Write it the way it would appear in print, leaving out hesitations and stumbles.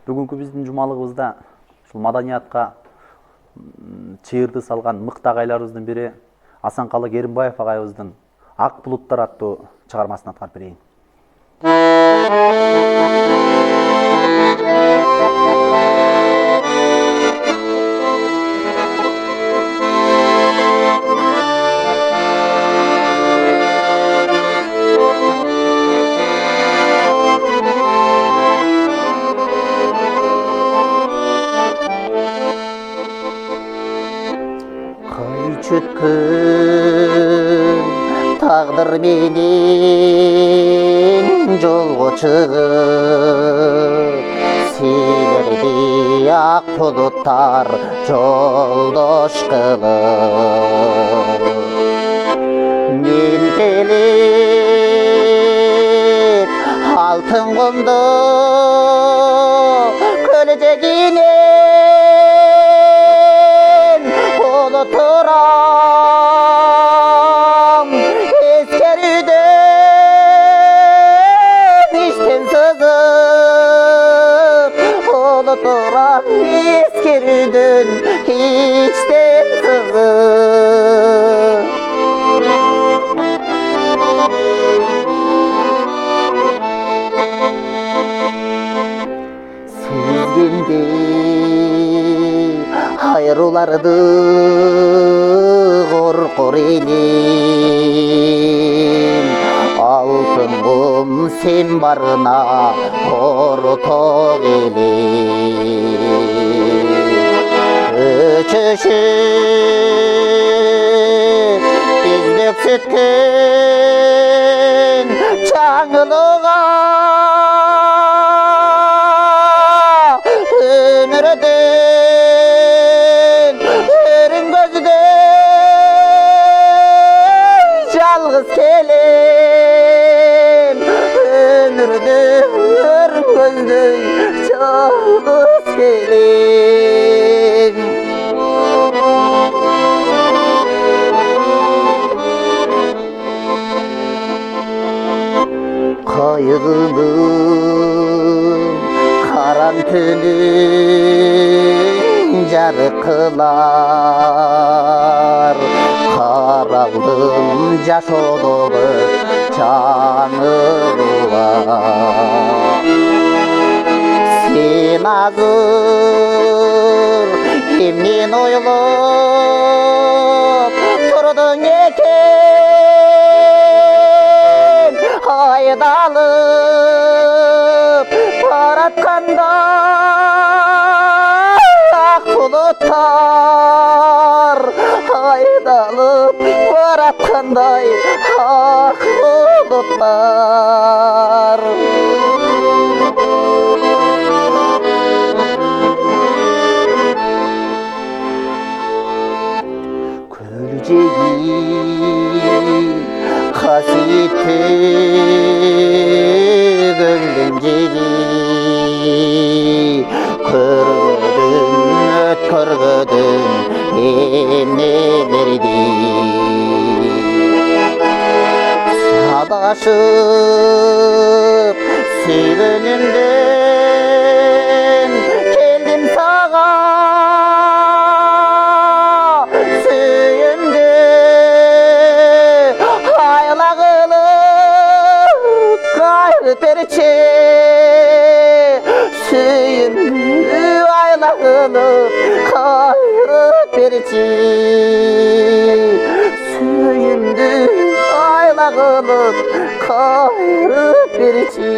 Бүгүнкү биздин жумалыгыбызда ушул маданиятка чыйырды салган мыкты агайларыбыздын бири Асанкалы Керимбаев агайыбыздын Ак булуттар аттуу чыгармасын аткарып берейин. Çötkün taqdir menен жолго чыгып силерди ак булуттар жолдош кылып мен келип алтын кумду көлөжөгүнөн олотурам эскерүүдөн иштен сызып олотурам эскерүүдөн иштен сызып айруларды коркор элим алтын кум сен барына орток элим өчөшүп биздик сүткөн чаңылыга өмүрдөн жалгыз келем өмүрдөн өргөздөй жалгыз келем кайгынын каран түнүн жаркылар каралдым жашоодогу чаңылар сен азыр эмнени ойлоп турдуң экен айдалып баратканда ак булуттар айдалып бараткандай ак булуттар көлжеги касиеттүү көлдүн жеги көргөдүм эмнелерди садашып сүйгөнүмдөн келдим сага сүйүмдү айла кылып кайрып берчи сүйүмдү айла кылып кайрып берчи сүйүмдү айла кылып кайрып берчи